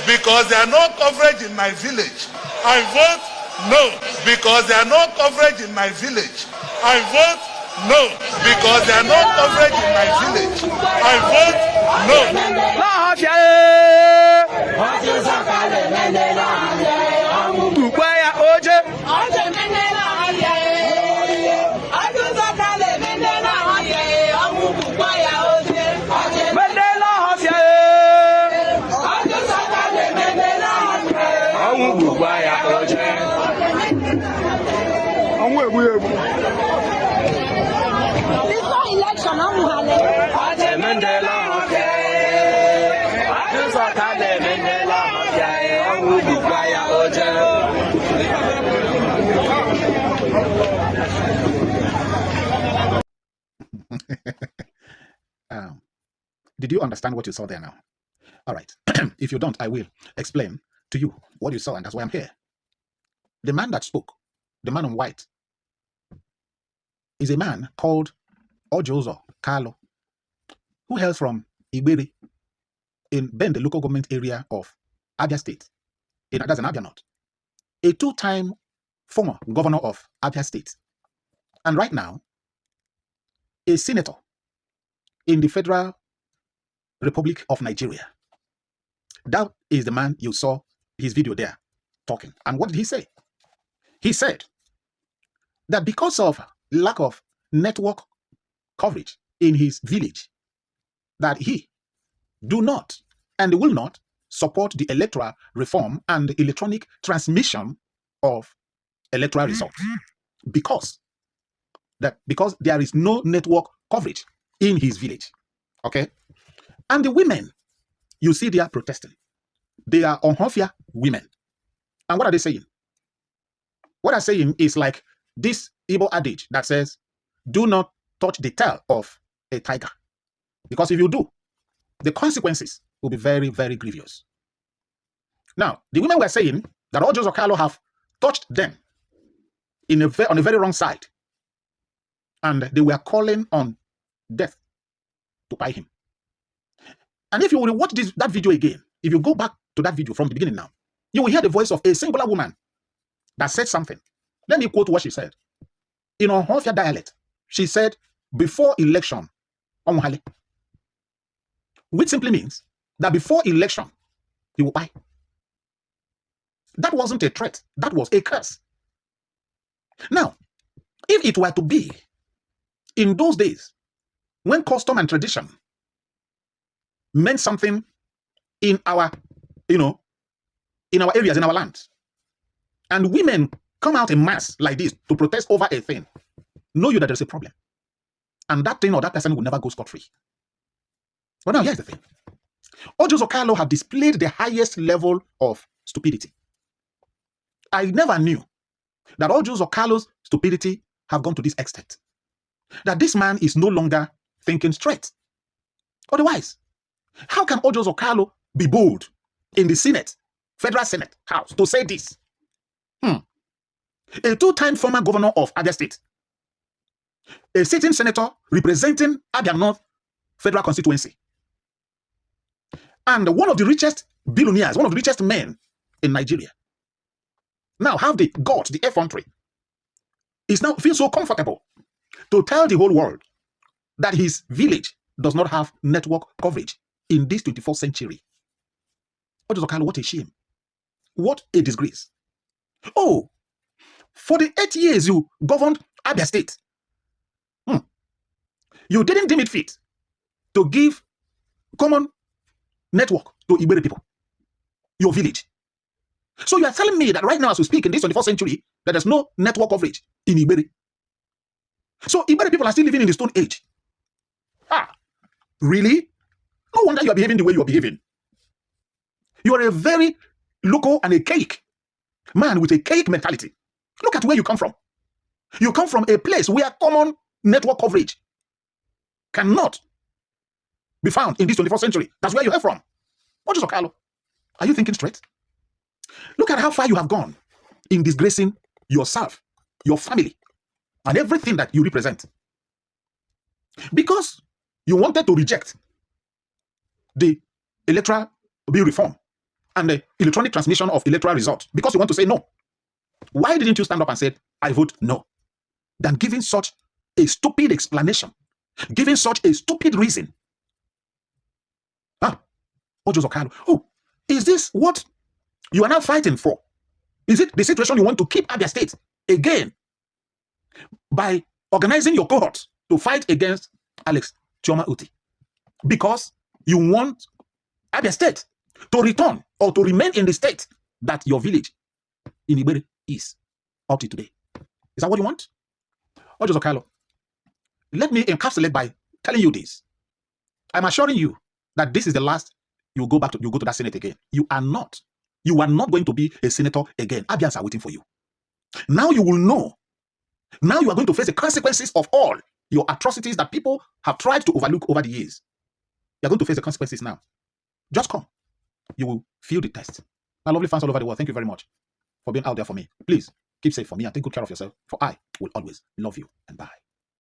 because there are no coverage in my village. I vote no because there are no coverage in my village. I vote no because there are no coverage in my village. I vote no. Did you understand what you saw there now? All right. If you don't, I will explain to you what you saw, and that's why I'm here. The man that spoke, the man in white, is a man called Ojozo Carlo, who hails from Igbere in Ben, the local government area of Abia State. That's in Abia North. A two-time former governor of Abia State. And right now, a senator in the Federal Republic of Nigeria. That is the man you saw his video there talking. And what did he say? He said that because of lack of network coverage in his village, that he do not and will not support the electoral reform and the electronic transmission of electoral results because there is no network coverage in his village. Okay? And the women you see they are protesting. They are Ohofia women. And what are they saying? What they're saying is like this Igbo adage that says, do not touch the tail of a tiger. Because if you do, the consequences will be very, very grievous. Now, the women were saying that Ojozo Carlo have touched them on a very wrong side. And they were calling on death to buy him. And if you will watch that video again, if you go back to that video from the beginning now, you will hear the voice of a singular woman that said something. Let me quote what she said. In Ohofia dialect, she said, before election, Omuhale. Which simply means that before election, he will buy. That wasn't a threat. That was a curse. Now, if it were to be in those days, when custom and tradition meant something in our, in our areas, in our lands, and women come out in mass like this to protest over a thing, know you that there's a problem. And that thing or that person will never go scot-free. But now here's the thing. Ojozo Carlo have displayed the highest level of stupidity. I never knew that Ojozo Carlo's stupidity have gone to this extent. That this man is no longer thinking straight. Otherwise, how can Ojozo Carlo be bold in the Senate, Federal Senate House, to say this? A two-time former governor of Abia State, a sitting senator representing Abia North Federal Constituency, and one of the richest billionaires, one of the richest men in Nigeria, now have the guts, the effrontery, is now feel so comfortable to tell the whole world that his village does not have network coverage in this 21st century. Ojozo Carlo, what a shame. What a disgrace. Oh, for the 8 years you governed Abia State, you didn't deem it fit to give common network to Igbere people, your village. So you are telling me that right now as we speak in this 21st century, that there's no network coverage in Igbere. So Igbere people are still living in the Stone Age. Really? No wonder you are behaving the way you are behaving. You are a very local and a cake man with a cake mentality. Look at where you come from. You come from a place where common network coverage cannot be found in this 21st century. That's where you are from. Ojozo Carlo, are you thinking straight? Look at how far you have gone in disgracing yourself, your family, and everything that you represent. Because you wanted to reject the electoral bill reform and the electronic transmission of electoral results because you want to say no. Why didn't you stand up and say, I vote no? Than giving such a stupid explanation, giving such a stupid reason. Ojo Kalu, oh, is this what you are now fighting for? Is it the situation you want to keep Abia State again by organizing your cohort to fight against Alex Chioma Uti? Because you want Abia State to return or to remain in the state that your village in Iberi is up to today. Is that what you want? Ojo Kalu, let me encapsulate by telling you this. I'm assuring you that this is the last you go to that Senate again. You are not going to be a senator again. Abians are waiting for you. Now you will know. Now you are going to face the consequences of all your atrocities that people have tried to overlook over the years. You are going to face the consequences now. Just come. You will feel the test. My lovely fans all over the world, thank you very much for being out there for me. Please keep safe for me and take good care of yourself, for I will always love you, and bye.